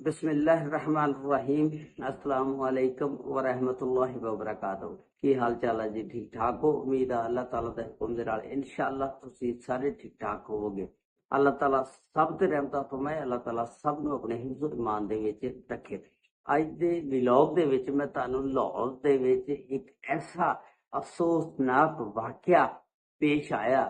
बिस्मिल्लाहिर्रहमानिर्रहीम। अस्सलाम वालेकुम व रहमतुल्लाहि व बरकातहू। की हाल चाल है जी? ठीक ठाक हो? उम्मीद है अल्लाह ताला दे हुक्म दे नाल इंशाअल्लाह तुसीं सारे ठीक ठाक होवोगे। अल्लाह ताला सब ते रहमतां फरमाए, अल्लाह ताला सब नूं अपने हिफ्ज़ ईमान दे विच रखे। अज दे व्लॉग दे विच मैं तुहानूं लाहौर दे विच एक ऐसा अफसोसनाक वाक़या पेश आया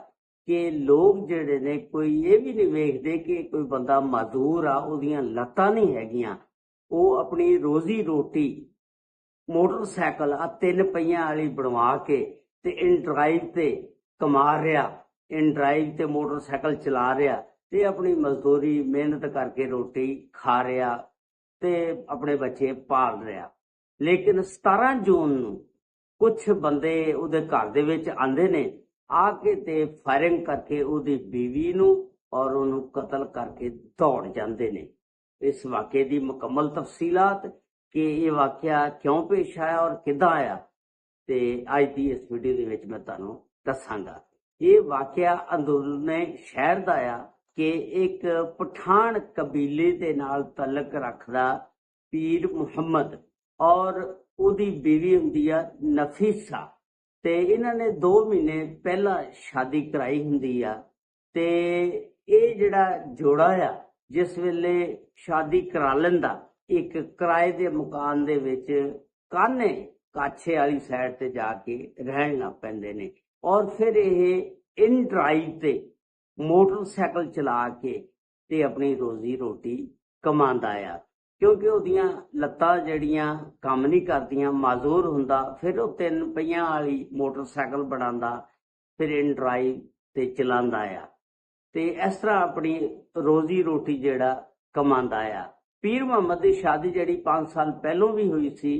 कि लोग जिहड़े ने कोई ये भी नहीं वेखदे कि कोई बंदा मजदूर आ, उहदियां लत्तां नहीं हैगियां, ਉਹ अपनी रोजी रोटी मोटरसाइकिल आ 3 पहियां वाली बनवा के ते इन ड्राइव ते कमा रहा, इन ड्राइव ते मोटरसाइकिल चला रहा ते अपनी मजदूरी मेहनत करके रोटी खा रहा ते अपने बच्चे पाल रहा। लेकिन 17 जून नूं कुछ बंदे ਉਹਦੇ घर ਦੇ ਵਿੱਚ ਆਂਦੇ ਨੇ, आके ते फायरिंग करके ਉਹਦੀ बीवी नूं और ਉਹਨੂੰ कतल करके दौड़ जाते ने। इस वाक़े की मुकम्मल तफसीलात कि ये वाक़या क्यों पेश आया और किदां आया ते अज की इस वीडियो दे विच मैं तुहानूं दस्सांगा। ये वाक़या अंदरूने शहर दा आ कि एक पठान कबीले दे नाल तलक रखदा पीर मुहम्मद और ਉਹਦੀ बीवी हुंदी आ नफीसा ते इन्हां ने 2 महीने पहला शादी कराई हुंदी आ ते ਇਹ ਜਿਹੜਾ ਜੋੜਾ ਆ जिस वेले शादी करा लेंदा एक किराए के मकान दे विच कान्हे काछे वाली साइड ते जाके रहन लग पैंदे ने और फिर ये इन ड्राइव ते मोटरसाइकिल चला के ते अपनी रोजी रोटी कमांदा आ, क्योंकि ਉਹਦੀਆਂ ਲੱਤਾਂ ਜਿਹੜੀਆਂ ਕੰਮ नहीं करदियां, माजूर हुंदा, फिर ਉਹ 3 पहियां वाली मोटरसाइकिल बनांदा, फिर इन ड्राइव ते चलांदा आ ते इस तरह अपनी रोजी रोटी जेड़ा कमांदा आ। पीर मुहम्मद की शादी जेड़ी 5 साल पहलों भी हुई सी,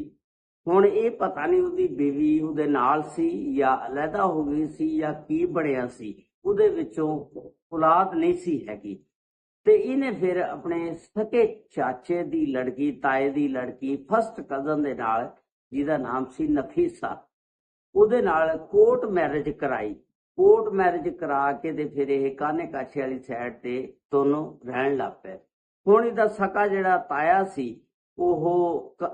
हुण ये पता नहीं उसदी बीवी उहदे नाल सी या अलहदा हो गई सी या की बनिया सी, उहदे विचों औलाद नहीं सी हैगी ते इहने फिर अपने सके चाचे दी लड़की, ताए दी लड़की, फर्स्ट कजन दे नाल जिहदा नाम सी नफीसा, उहदे नाल कोर्ट मैरिज कराई। कोर्ट मैरिज करा के ते फिर ये कान्हे काछे वाली साइड ते दोनों रहन लग पे। हुण इहदा सका जिहड़ा ताया सी ओह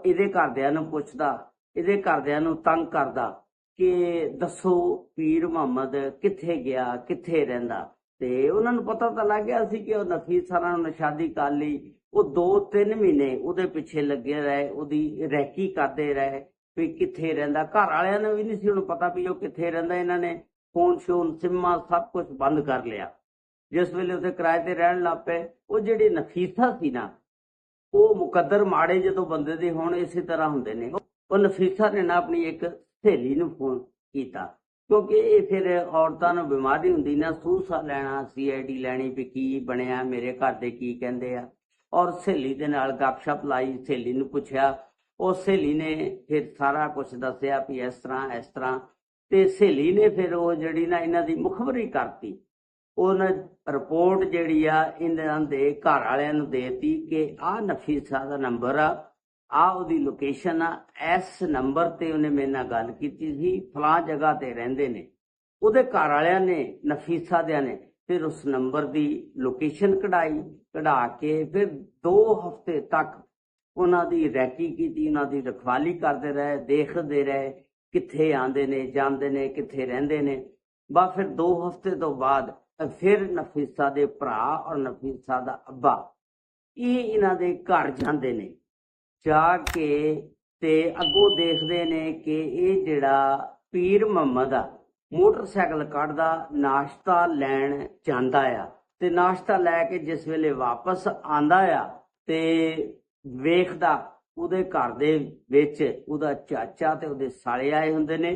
इहदे घरदिआं नूं पुछदा, इहदे घरदिआं नूं तंग करदा कि दसो पीर मुहम्मद कित्थे गया, कित्थे रहिंदा। ते उन्हां नूं पता तां लग गया सी कि ओह नफीसा नाल शादी कर लई। ओह 2-3 महीने उहदे पिछे लगे रहे, उहदी रैकी करदे रहे भी कित्थे रहिंदा। घर वालिआं नूं भी नहीं सी हुण पता भी ओह कित्थे रहिंदा। इन्हां ने फोन शोन सिमा सब कुछ बंद कर लिया। जिस वेले उत्थे किराए ते रहन लग पे, वो जिहड़ी नफीसा सी ना, वो मुकद्दर माड़े जदों बंदे दे होण इसे तरह हुंदे ने। वो नफीसा ने ना अपनी एक सहेली नूं फोन कीता, क्योंकि ये फिर औरतां नूं बीमारी हुंदी ना, सूह लैना, CID लैनी भी की बनिया, मेरे घर दे की कहंदे आ, और सहेली दे नाल गपशप लाई, सहेली नूं पुछया। उस सहेली ने फिर सारा कुछ दस्सिया भी इस तरह ते सहेली ने फिर वो जिहड़ी ना इन्हां दी मुखबरी करती। उन्हें रिपोर्ट जिहड़ी आ इन्हां दे घर वालिआं नूं देती कि आ नफीसा दा नंबर आ उहदी लोकेशन आ, इस नंबर ते उन्हें मेरे नाल गल कीती सी, फलां जगह ते रहिंदे ने। उहदे घर वालिआं ने नफीसा दिआं ने फिर उस नंबर दी लोकेशन कढा के फिर 2 हफ्ते तक उन्हां दी रैकी कीती, उन्हां दी रखवाली करदे रहे, देखदे रहे कित्थे आंदे ने, जांदे ने, कित्थे रहिंदे ने। बस फिर 2 हफ्ते तो बाद फिर नफीसा दे भरा और नफीसा दा अब्बा इन्हां दे घर जांदे ने। जाके ते अगों देखदे ने कि ये जिहड़ा पीर मुहम्मद आ मोटरसाइकिल कढदा नाश्ता लैण जांदा आ ते नाश्ता लैके जिस वेले वापस आंदा आ ते वेखदा ਉਹਦੇ घर ਦੇ ਵਿੱਚ ਉਹਦਾ ਚਾਚਾ ਤੇ ਉਹਦੇ ਸਾਲੇ ਆਏ ਹੁੰਦੇ ਨੇ।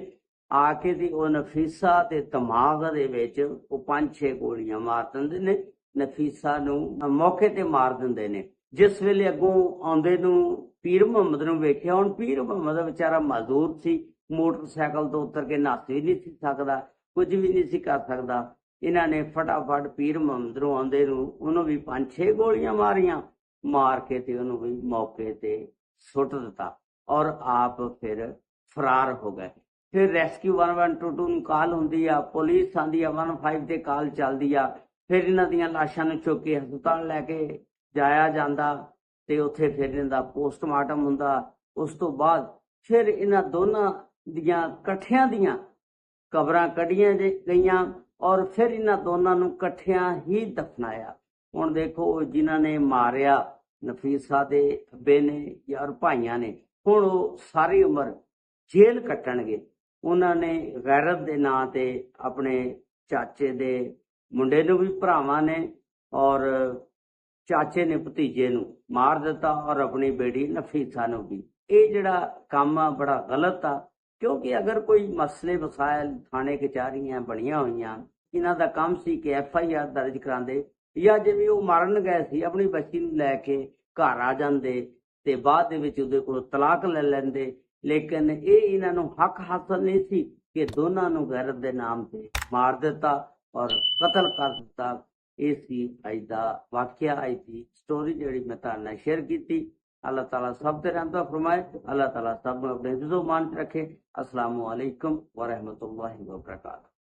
ਆ ਕੇ ਤੇ ਉਹ ਨਫੀਸਾ ਦੇ ਦਿਮਾਗ ਦੇ ਵਿੱਚ ਉਹ 5-6 ਗੋਲੀਆਂ ਮਾਰ ਦਿੰਦੇ ਨੇ। ਨਫੀਸਾ ਨੂੰ ਮੌਕੇ ਤੇ ਮਾਰ ਦਿੰਦੇ ਨੇ। ਜਿਸ ਵੇਲੇ ਅੱਗੋਂ ਆਉਂਦੇ ਨੂੰ ਪੀਰ ਮੁਹੰਮਦ ਨੂੰ ਵੇਖਿਆ, ਹੁਣ ਪੀਰ ਮੁਹੰਮਦ ਵਿਚਾਰਾ ਮਜ਼ਦੂਰ ਸੀ, ਮੋਟਰਸਾਈਕਲ ਤੋਂ ਉਤਰ ਕੇ ਨੱਸ ਵੀ ਨਹੀਂ ਸੀ ਸਕਦਾ, ਕੁਝ ਵੀ ਨਹੀਂ ਸੀ ਕਰ ਸਕਦਾ। ਇਹਨਾਂ ਨੇ ਫਟਾਫਟ ਪੀਰ ਮੁਹੰਮਦ ਨੂੰ ਆਉਂਦੇ ਨੂੰ ਉਹਨੂੰ ਵੀ 5-6 ਗੋਲੀਆਂ ਮਾਰੀਆਂ, ਮਾਰ ਕੇ ਤੇ ਉਹਨੂੰ ਵੀ ਮੌਕੇ ਤੇ सुट दिता और आप फिर फरार हो गए। फिर रेस्क्यू 112 नूं कॉल हुंदी आ, पुलिस आंदी आ, 15 ते कॉल चलदी आ। फिर इन्हां दीयां लाशां नूं चुक के हस्पताल लैके जाया जांदा ਤੇ ਉੱਥੇ ਫਿਰ ਇਹਨਾਂ ਦਾ ਪੋਸਟਮਾਰਟਮ ਹੁੰਦਾ। ਉਸ ਤੋਂ ਬਾਅਦ ਫਿਰ ਇਹਨਾਂ ਦੋਨਾਂ ਦੀਆਂ ਇਕੱਠਿਆਂ ਦੀਆਂ ਕਬਰਾਂ ਕੱਢੀਆਂ ਗਈਆਂ ਔਰ ਫਿਰ ਇਹਨਾਂ ਦੋਨਾਂ ਨੂੰ ਇਕੱਠਿਆਂ ਹੀ ਦਫਨਾਇਆ। ਹੁਣ ਦੇਖੋ, ਜਿਨ੍ਹਾਂ ਨੇ ਮਾਰਿਆ ਨਫੀਸਾ ਦੇ ਅੱਬੇ ਨੇ ਜਾਂ ਭਾਈਆਂ ਨੇ, ਹੁਣ ਉਹ ਸਾਰੀ ਉਮਰ ਜੇਲ੍ਹ ਕੱਟਣਗੇ। ਉਹਨਾਂ ਨੇ ਗੈਰਤ ਦੇ ਨਾਂ ਤੇ ਆਪਣੇ ਚਾਚੇ ਦੇ ਮੁੰਡੇ ਨੂੰ ਵੀ, ਭਰਾਵਾਂ ਨੇ ਔਰ ਚਾਚੇ ਨੇ ਭਤੀਜੇ ਨੂੰ ਮਾਰ ਦਿੱਤਾ ਔਰ ਆਪਣੀ ਬੇਟੀ ਨਫੀਸਾ ਨੂੰ ਵੀ। ਇਹ ਜਿਹੜਾ ਕੰਮ ਆ ਬੜਾ ਗਲਤ ਆ, ਕਿਉਂਕਿ ਅਗਰ ਕੋਈ ਮਸਲੇ ਵਸਾਇਲ ਥਾਣੇ ਕਚਹਿਰੀਆਂ ਬਣੀਆਂ ਹੋਈਆਂ, ਇਹਨਾਂ ਦਾ ਕੰਮ ਸੀ ਕਿ FIR ਦਰਜ ਕਰਾਉਂਦੇ, ਜਾਂ ਜਿਵੇਂ ਉਹ ਮਾਰਨ ਗਏ ਸੀ ਆਪਣੀ ਬੱਚੀ ਨੂੰ ਲੈ ਕੇ ਘਰ ਆ ਜਾਂਦੇ ਤੇ ਬਾਅਦ ਦੇ ਵਿੱਚ ਉਹਦੇ ਕੋਲ ਤਲਾਕ ਲੈ ਲੈਂਦੇ। ਲੇਕਿਨ ਇਹ ਇਹਨਾਂ ਨੂੰ ਹੱਕ ਹਾਸਲ ਨਹੀਂ ਸੀ ਕਿ ਦੋਨਾਂ ਨੂੰ ਗੈਰਤ ਦੇ ਨਾਮ ਤੇ ਮਾਰ ਦਿੱਤਾ ਔਰ ਕਤਲ ਕਰ ਦਿੱਤਾ। ਇਹ ਸੀ ਅੱਜ ਦਾ ਵਾਕਿਆ, ਅੱਜ ਦੀ ਸਟੋਰੀ ਜਿਹੜੀ ਮੈਂ ਤੁਹਾਡੇ ਨਾਲ ਸ਼ੇਅਰ ਕੀਤੀ। अल्लाह ताला सब पे रहमत फरमाए, अल्लाह ताला सब अपने हिफ्ज़ो मान रखे। अस्सलामु अलैकुम व रहमतुल्लाहि व बरकातहू।